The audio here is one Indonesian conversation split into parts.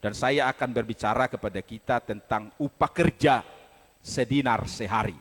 Dan saya akan berbicara kepada kita tentang upah kerja sedinar sehari.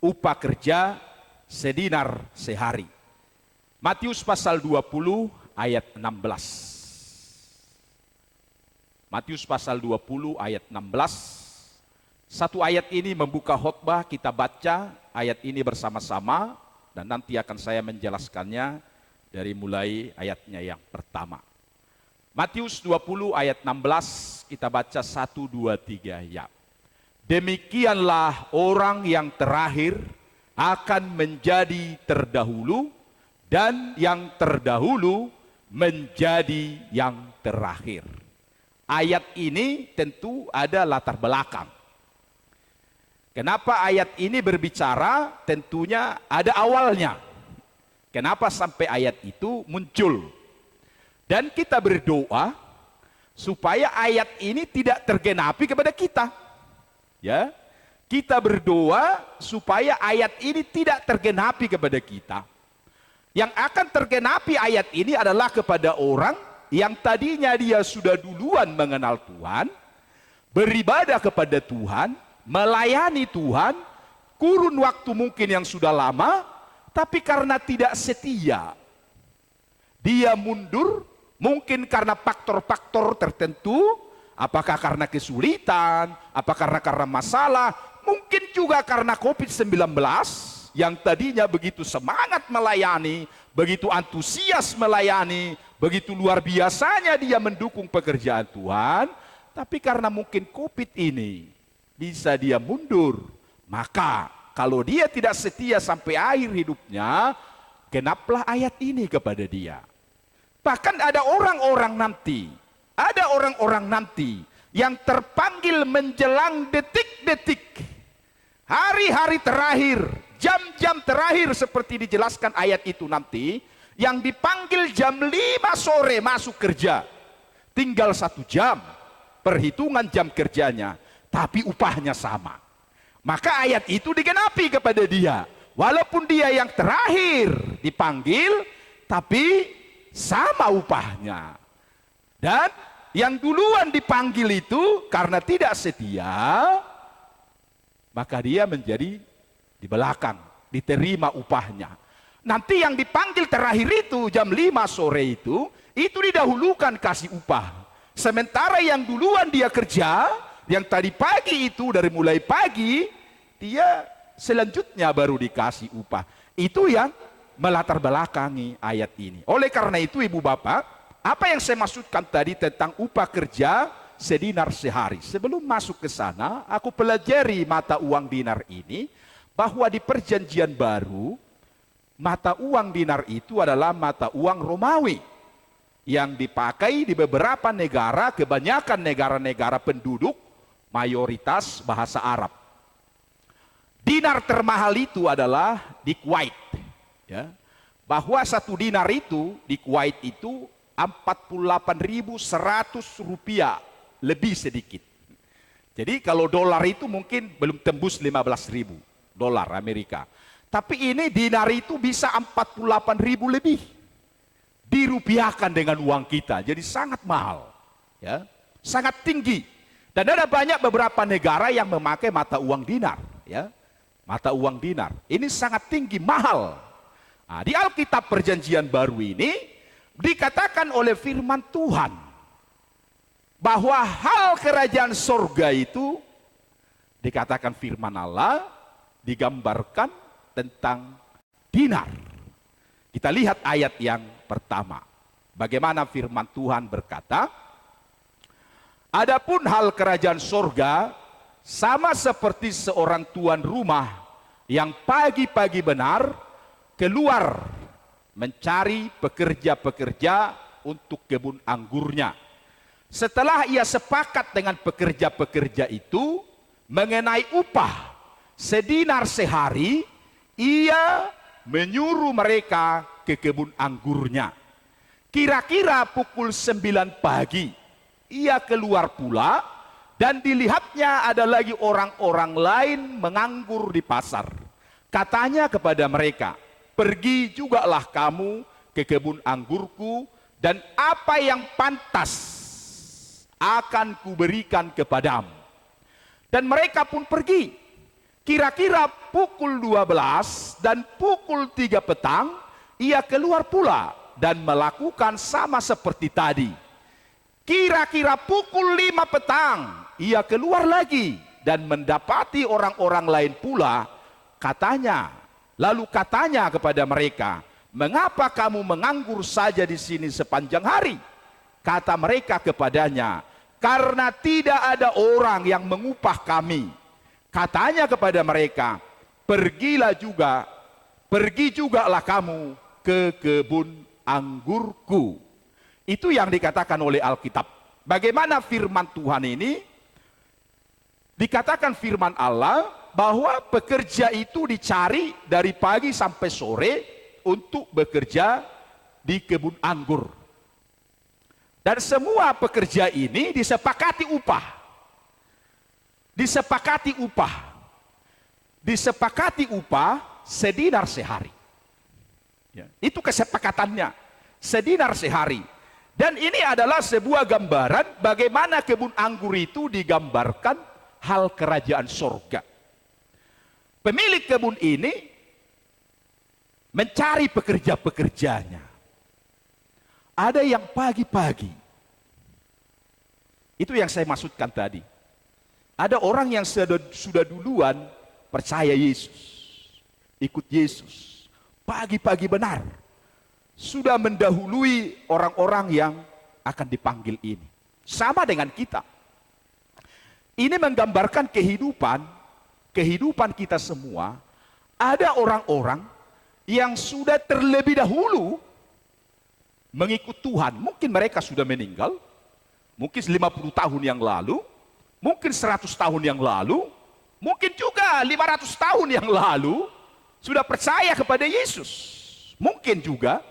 Upah kerja sedinar sehari. Matius pasal 20 ayat 16. Matius pasal 20 ayat 16. Satu ayat ini membuka khotbah, kita baca ayat ini bersama-sama dan nanti akan saya menjelaskannya dari mulai ayatnya yang pertama. Matius 20 ayat 16, kita baca 1, 2, 3 ya. Demikianlah orang yang terakhir akan menjadi terdahulu dan yang terdahulu menjadi yang terakhir. Ayat ini tentu ada latar belakang. Kenapa ayat ini berbicara? Tentunya ada awalnya. Kenapa sampai ayat itu muncul? Dan kita berdoa supaya ayat ini tidak tergenapi kepada kita. Ya. Kita berdoa supaya ayat ini tidak tergenapi kepada kita. Yang akan tergenapi ayat ini adalah kepada orang yang tadinya dia sudah duluan mengenal Tuhan, beribadah kepada Tuhan, melayani Tuhan, kurun waktu mungkin yang sudah lama, tapi karena tidak setia, dia mundur, mungkin karena faktor-faktor tertentu, apakah karena kesulitan, apakah karena masalah, mungkin juga karena COVID-19, yang tadinya begitu semangat melayani, begitu antusias melayani, begitu luar biasanya dia mendukung pekerjaan Tuhan, tapi karena mungkin COVID ini, bisa dia mundur. Maka kalau dia tidak setia sampai akhir hidupnya, genaplah ayat ini kepada dia. Bahkan ada orang-orang nanti yang terpanggil menjelang detik-detik, hari-hari terakhir, jam-jam terakhir seperti dijelaskan ayat itu nanti, yang dipanggil jam 5 sore masuk kerja. Tinggal 1 jam, perhitungan jam kerjanya, tapi upahnya sama. Maka ayat itu digenapi kepada dia. Walaupun dia yang terakhir dipanggil, tapi sama upahnya. Dan yang duluan dipanggil itu karena tidak setia, maka dia menjadi di belakang, diterima upahnya. Nanti yang dipanggil terakhir itu jam 5 sore itu didahulukan kasih upah. Sementara yang duluan dia kerja, yang tadi pagi itu dari mulai pagi, dia selanjutnya baru dikasih upah. Itu yang melatar belakangi ayat ini. Oleh karena itu ibu bapak, apa yang saya maksudkan tadi tentang upah kerja sedinar sehari. Sebelum masuk ke sana, aku pelajari mata uang dinar ini, bahwa di perjanjian baru, mata uang dinar itu adalah mata uang Romawi, yang dipakai di beberapa negara, kebanyakan negara-negara penduduk, mayoritas bahasa Arab. Dinar termahal itu adalah di Kuwait. Ya, bahwa 1 dinar itu di Kuwait itu 48.100 rupiah, lebih sedikit. Jadi kalau dolar itu mungkin belum tembus 15.000 dolar Amerika. Tapi ini dinar itu bisa 48.000 lebih. Dirupiahkan dengan uang kita, jadi sangat mahal. Ya, sangat tinggi. Dan ada banyak beberapa negara yang memakai mata uang dinar. Ya, mata uang dinar. Ini sangat tinggi, mahal. Nah, di Alkitab Perjanjian Baru ini dikatakan oleh firman Tuhan bahwa hal kerajaan sorga itu, dikatakan firman Allah, digambarkan tentang dinar. Kita lihat ayat yang pertama. Bagaimana firman Tuhan berkata, adapun hal kerajaan sorga sama seperti seorang tuan rumah yang pagi-pagi benar keluar mencari pekerja-pekerja untuk kebun anggurnya. Setelah ia sepakat dengan pekerja-pekerja itu mengenai upah sedinar sehari, ia menyuruh mereka ke kebun anggurnya. Kira-kira pukul 9 pagi, ia keluar pula dan dilihatnya ada lagi orang-orang lain menganggur di pasar. Katanya kepada mereka, pergi jugalah kamu ke kebun anggurku, dan apa yang pantas akan kuberikan kepadamu. Dan mereka pun pergi. Kira-kira pukul 12 dan pukul 3 petang, ia keluar pula dan melakukan sama seperti tadi. Kira-kira pukul 5 petang, ia keluar lagi dan mendapati orang-orang lain pula. Lalu katanya kepada mereka, "Mengapa kamu menganggur saja di sini sepanjang hari?" Kata mereka kepadanya, "Karena tidak ada orang yang mengupah kami." Katanya kepada mereka, pergi jugalah kamu ke kebun anggurku." Itu yang dikatakan oleh Alkitab. Bagaimana firman Tuhan ini? Dikatakan firman Allah bahwa pekerja itu dicari dari pagi sampai sore untuk bekerja di kebun anggur. Dan semua pekerja ini disepakati upah. Disepakati upah sedinar sehari. Ya, itu kesepakatannya, sedinar sehari. Dan ini adalah sebuah gambaran bagaimana kebun anggur itu digambarkan hal kerajaan sorga. Pemilik kebun ini mencari pekerja-pekerjanya. Ada yang pagi-pagi. Itu yang saya maksudkan tadi. Ada orang yang sudah duluan percaya Yesus, ikut Yesus, pagi-pagi benar, sudah mendahului orang-orang yang akan dipanggil ini. Sama dengan kita. Ini menggambarkan kehidupan kita semua. Ada orang-orang yang sudah terlebih dahulu mengikut Tuhan. Mungkin mereka sudah meninggal, mungkin 50 tahun yang lalu, mungkin 100 tahun yang lalu, mungkin juga 500 tahun yang lalu sudah percaya kepada Yesus. Mungkin juga.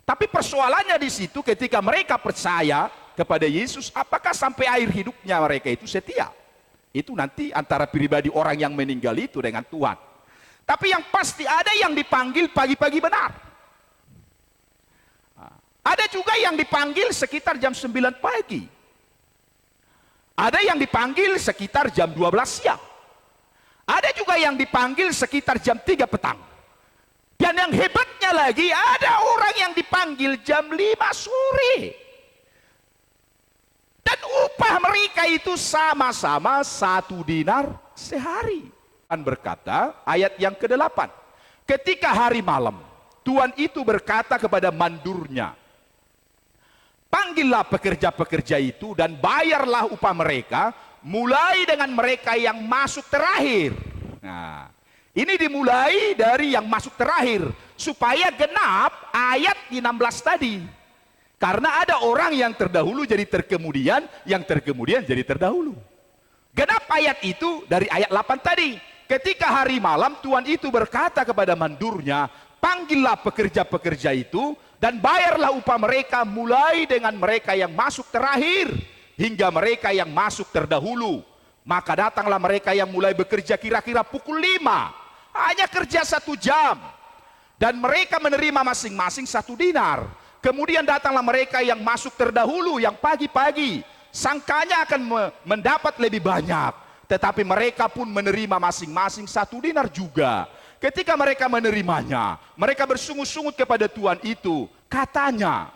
Tapi persoalannya di situ ketika mereka percaya kepada Yesus, apakah sampai akhir hidupnya mereka itu setia? Itu nanti antara pribadi orang yang meninggal itu dengan Tuhan. Tapi yang pasti ada yang dipanggil pagi-pagi benar. Ada juga yang dipanggil sekitar jam 9 pagi. Ada yang dipanggil sekitar jam 12 siang. Ada juga yang dipanggil sekitar jam 3 petang. Dan yang hebatnya lagi, ada orang yang dipanggil jam 5 sore. Dan upah mereka itu sama-sama 1 dinar sehari. Tuhan berkata, ayat yang ke-8. Ketika hari malam, Tuhan itu berkata kepada mandurnya, "Panggillah pekerja-pekerja itu dan bayarlah upah mereka, mulai dengan mereka yang masuk terakhir." Nah, ini dimulai dari yang masuk terakhir, supaya genap ayat di 16 tadi. Karena ada orang yang terdahulu jadi terkemudian, yang terkemudian jadi terdahulu. Genap ayat itu dari ayat 8 tadi. Ketika hari malam, Tuhan itu berkata kepada mandurnya, "Panggillah pekerja-pekerja itu dan bayarlah upah mereka mulai dengan mereka yang masuk terakhir hingga mereka yang masuk terdahulu." Maka datanglah mereka yang mulai bekerja kira-kira pukul 5, hanya kerja 1 jam, dan mereka menerima masing-masing 1 dinar. Kemudian datanglah mereka yang masuk terdahulu, yang pagi-pagi, sangkanya akan mendapat lebih banyak, tetapi mereka pun menerima masing-masing 1 dinar juga. Ketika mereka menerimanya, mereka bersungut-sungut kepada Tuhan itu. Katanya,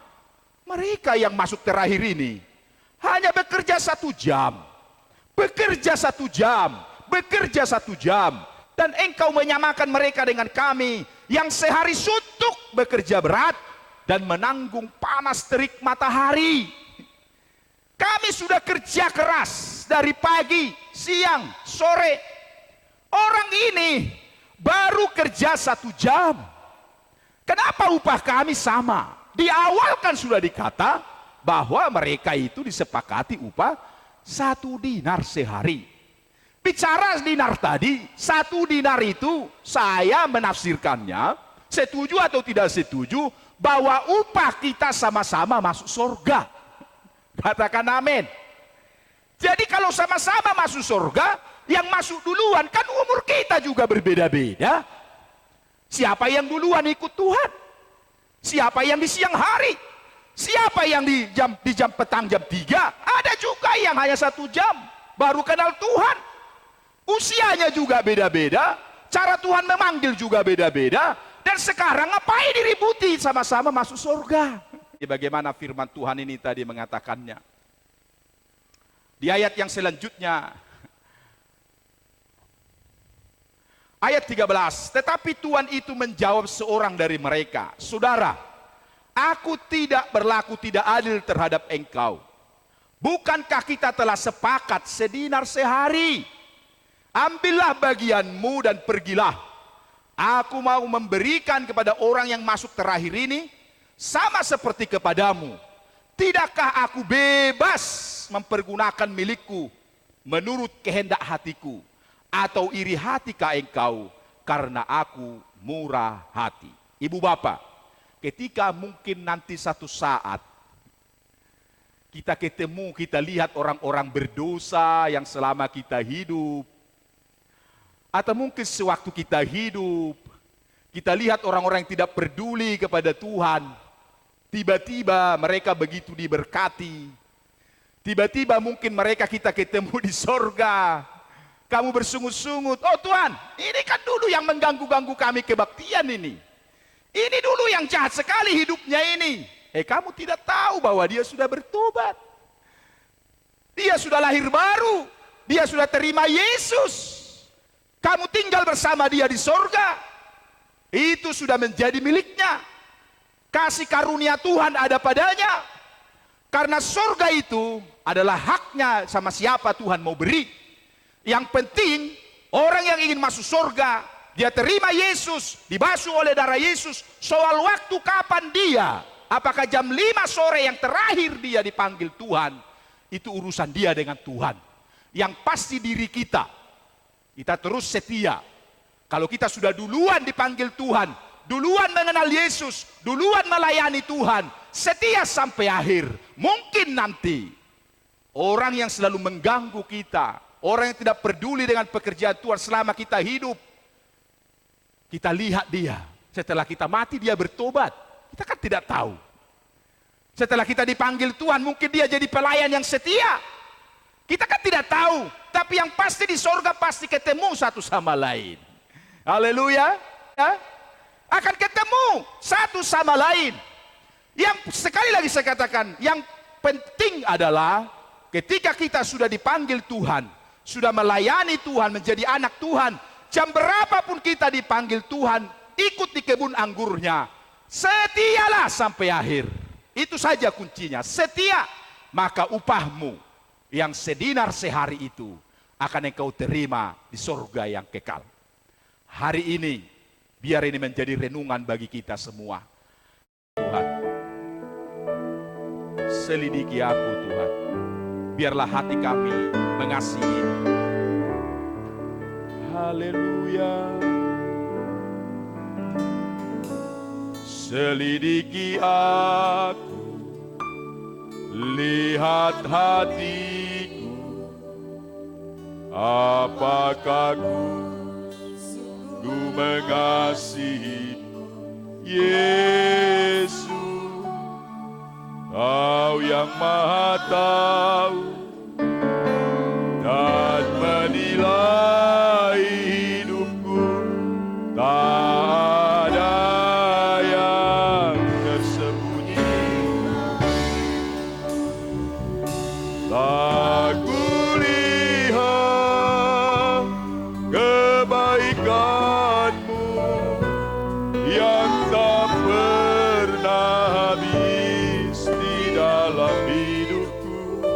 mereka yang masuk terakhir ini hanya bekerja 1 jam, bekerja 1 jam, bekerja 1 jam. Dan engkau menyamakan mereka dengan kami yang sehari suntuk bekerja berat dan menanggung panas terik matahari. Kami sudah kerja keras dari pagi, siang, sore. Orang ini baru kerja 1 jam. Kenapa upah kami sama? Di awal kan sudah dikata bahwa mereka itu disepakati upah 1 dinar sehari. Bicara dinar tadi, 1 dinar itu saya menafsirkannya, setuju atau tidak setuju, bahwa upah kita sama-sama masuk surga. Katakan amin. Jadi kalau sama-sama masuk surga, yang masuk duluan kan umur kita juga berbeda-beda. Siapa yang duluan ikut Tuhan? Siapa yang di siang hari? Siapa yang di jam petang jam 3? Ada juga yang hanya 1 jam baru kenal Tuhan. Usianya juga beda-beda, cara Tuhan memanggil juga beda-beda. Dan sekarang ngapain diributi, sama-sama masuk surga. Bagaimana firman Tuhan ini tadi mengatakannya. Di ayat yang selanjutnya, ayat 13, tetapi Tuhan itu menjawab seorang dari mereka, saudara, aku tidak berlaku tidak adil terhadap engkau. Bukankah kita telah sepakat sedinar sehari? Ambillah bagianmu dan pergilah. Aku mau memberikan kepada orang yang masuk terakhir ini, sama seperti kepadamu. Tidakkah aku bebas mempergunakan milikku menurut kehendak hatiku? Atau iri hatikah engkau karena aku murah hati? Ibu bapak, ketika mungkin nanti satu saat kita ketemu, kita lihat orang-orang berdosa yang selama kita hidup, atau mungkin sewaktu kita hidup, kita lihat orang-orang yang tidak peduli kepada Tuhan, tiba-tiba mereka begitu diberkati, tiba-tiba mungkin mereka kita ketemu di sorga, kamu bersungut-sungut, oh Tuhan, ini kan dulu yang mengganggu-ganggu kami kebaktian ini. Ini dulu yang jahat sekali hidupnya ini. Kamu tidak tahu bahwa dia sudah bertobat. Dia sudah lahir baru. Dia sudah terima Yesus. Kamu tinggal bersama dia di sorga. Itu sudah menjadi miliknya. Kasih karunia Tuhan ada padanya. Karena sorga itu adalah haknya sama siapa Tuhan mau beri. Yang penting orang yang ingin masuk sorga, dia terima Yesus, dibasuh oleh darah Yesus. Soal waktu kapan dia, apakah jam 5 sore yang terakhir dia dipanggil Tuhan, itu urusan dia dengan Tuhan. Yang pasti diri kita terus setia. Kalau kita sudah duluan dipanggil Tuhan, duluan mengenal Yesus, duluan melayani Tuhan, setia sampai akhir. Mungkin nanti orang yang selalu mengganggu kita, orang yang tidak peduli dengan pekerjaan Tuhan selama kita hidup, kita lihat dia, setelah kita mati dia bertobat. Kita kan tidak tahu. Setelah kita dipanggil Tuhan, mungkin dia jadi pelayan yang setia. Kita kan tidak tahu. Tapi yang pasti di sorga pasti ketemu satu sama lain. Haleluya. Ya? Akan ketemu satu sama lain. Yang sekali lagi saya katakan, yang penting adalah ketika kita sudah dipanggil Tuhan, sudah melayani Tuhan, menjadi anak Tuhan, jam berapapun kita dipanggil Tuhan, ikut di kebun anggurnya, setialah sampai akhir. Itu saja kuncinya, setia. Maka upahmu yang sedinar sehari itu akan engkau terima di surga yang kekal. Hari ini, biar ini menjadi renungan bagi kita semua. Tuhan, selidiki aku Tuhan. Biarlah hati kami mengasihi. Haleluya. Selidiki aku, lihat hatiku, apakah ku mengasihi Yesus, Kau yang Maha Tahu dan menilai hidupku, tak ada yang tersembunyi. Aku lihat kebaikan-Mu yang tak pernah habis di dalam hidupku.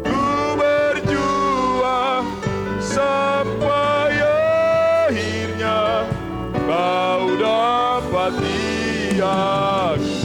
Ku berjuang sampai akhirnya Kau dapati aku.